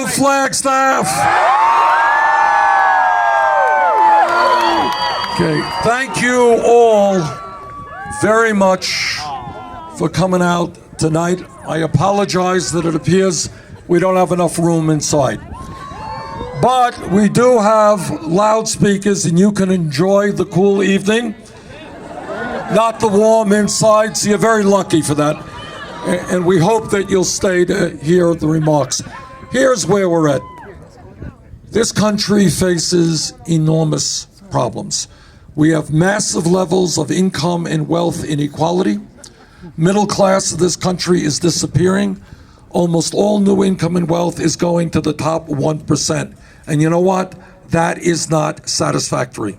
you, Flagstaff. Okay, thank you all very much for coming out tonight. I apologize that it appears we don't have enough room inside. But we do have loudspeakers and you can enjoy the cool evening, not the warm inside, so you're very lucky for that. And we hope that you'll stay to hear the remarks. Here's where we're at. This country faces enormous problems. We have massive levels of income and wealth inequality. Middle class of this country is disappearing. Almost all new income and wealth is going to the top 1%. And you know what? That is not satisfactory.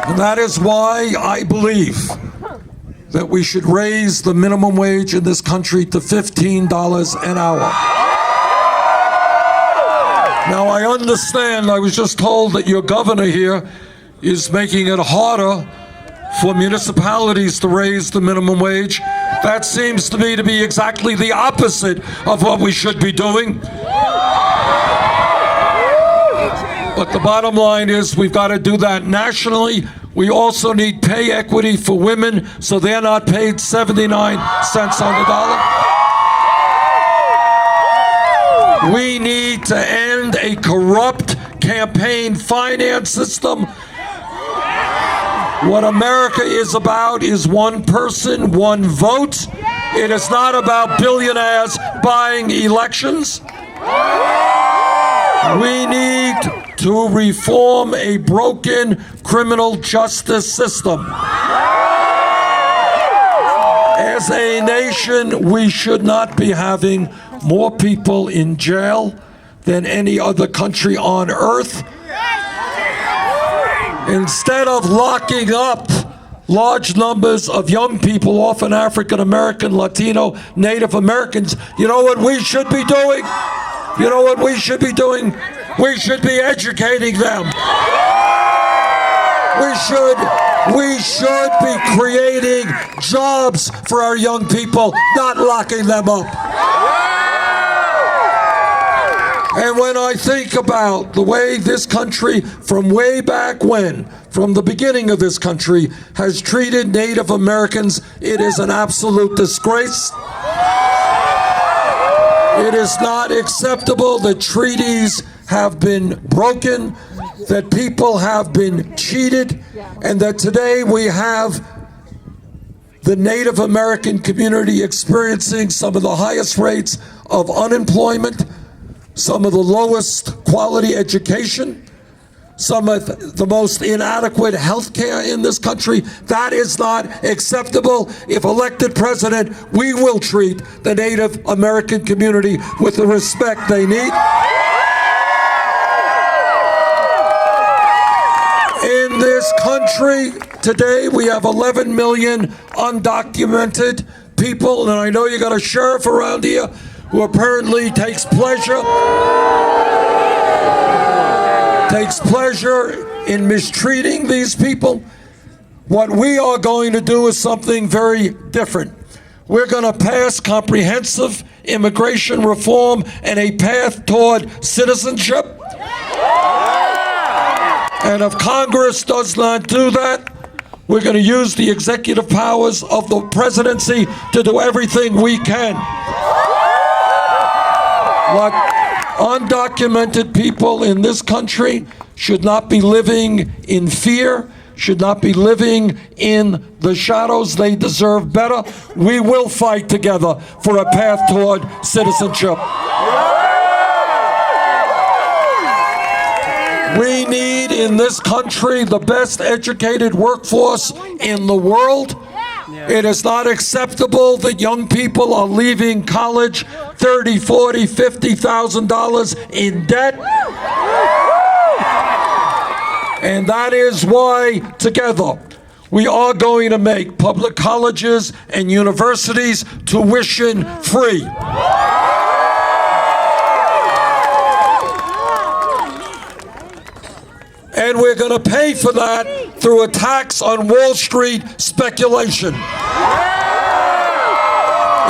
And that is why I believe that we should raise the minimum wage in this country to $15 an hour. Now, I understand, I was just told that your governor here is making it harder for municipalities to raise the minimum wage. That seems to me to be exactly the opposite of what we should be doing. But the bottom line is we've got to do that nationally. We also need pay equity for women so they're not paid 79 cents on the dollar. We need to end a corrupt campaign finance system. What America is about is one person, one vote. It is not about billionaires buying elections. We need to reform a broken criminal justice system. As a nation, we should not be having more people in jail than any other country on earth. Instead of locking up large numbers of young people, often African American, Latino, Native Americans, you know what we should be doing? You know what we should be doing? We should be educating them. We should be creating jobs for our young people, not locking them up. And when I think about the way this country, from way back when, from the beginning of this country, has treated Native Americans, it is an absolute disgrace. It is not acceptable that treaties have been broken, that people have been cheated, and that today we have the Native American community experiencing some of the highest rates of unemployment, some of the lowest quality education, some of the most inadequate health care in this country. That is not acceptable. If elected president, we will treat the Native American community with the respect they need. In this country today, we have 11 million undocumented people, and I know you got a sheriff around here who apparently takes pleasure in mistreating these people. What we are going to do is something very different. We're going to pass comprehensive immigration reform and a path toward citizenship. And if Congress does not do that, we're going to use the executive powers of the presidency to do everything we can. What undocumented people in this country should not be living in fear, should not be living in the shadows. They deserve better. We will fight together for a path toward citizenship. We need in this country the best educated workforce in the world. It is not acceptable that young people are leaving college $30,000, $40,000, $50,000 in debt. And that is why, together, we are going to make public colleges and universities tuition free. And we're going to pay for that through a tax on Wall Street speculation.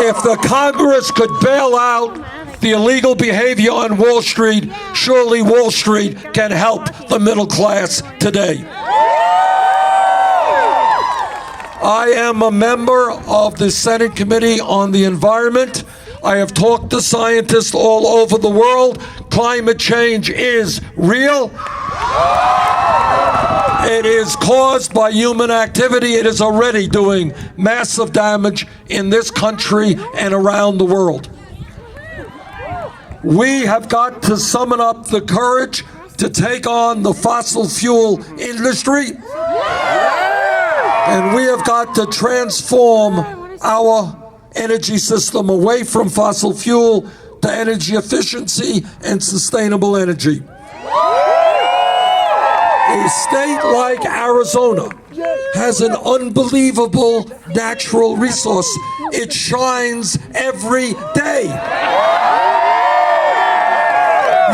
If the Congress could bail out the illegal behavior on Wall Street, surely Wall Street can help the middle class today. I am a member of the Senate Committee on the Environment. I have talked to scientists all over the world. Climate change is real. It is caused by human activity. It is already doing massive damage in this country and around the world. We have got to summon up the courage to take on the fossil fuel industry. And we have got to transform our energy system away from fossil fuel to energy efficiency and sustainable energy. A state like Arizona has an unbelievable natural resource. It shines every day.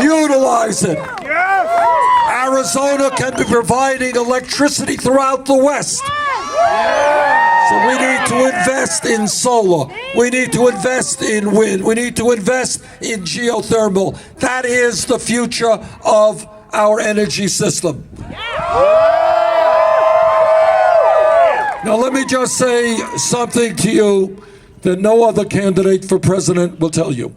Utilize it. Arizona can be providing electricity throughout the West. So we need to invest in solar. We need to invest in wind. We need to invest in geothermal. That is the future of our energy system. Now let me just say something to you that no other candidate for president will tell you.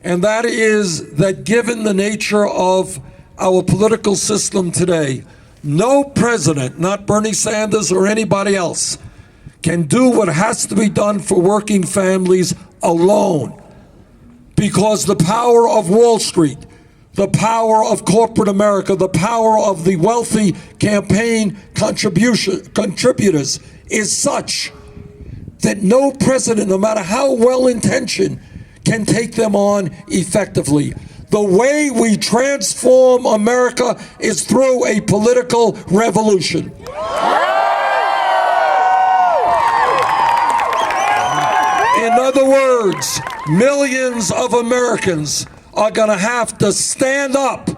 And that is that given the nature of our political system today, no president, not Bernie Sanders or anybody else, can do what has to be done for working families alone. Because the power of Wall Street, the power of corporate America, the power of the wealthy campaign contributors is such that no president, no matter how well-intentioned, can take them on effectively. The way we transform America is through a political revolution. In other words, millions of Americans are going to have to stand up,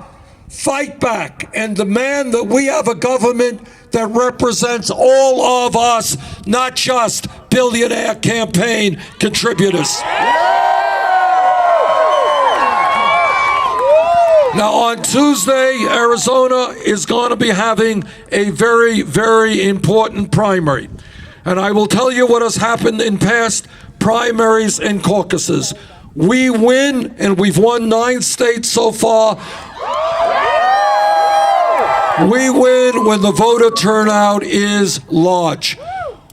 fight back, and demand that we have a government that represents all of us, not just billionaire campaign contributors. Now, on Tuesday, Arizona is going to be having a very, very important primary. And I will tell you what has happened in past primaries and caucuses. We win, and we've won 9 states so far. We win when the voter turnout is large.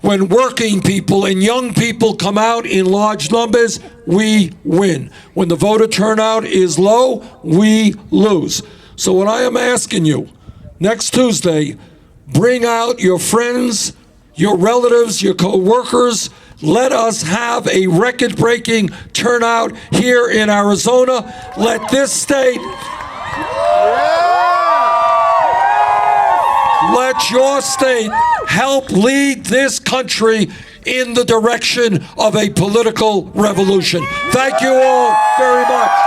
When working people and young people come out in large numbers, we win. When the voter turnout is low, we lose. So what I am asking you, next Tuesday, bring out your friends, your relatives, your co-workers. Let us have a record-breaking turnout here in Arizona. Let this state, let your state help lead this country in the direction of a political revolution. Thank you all very much.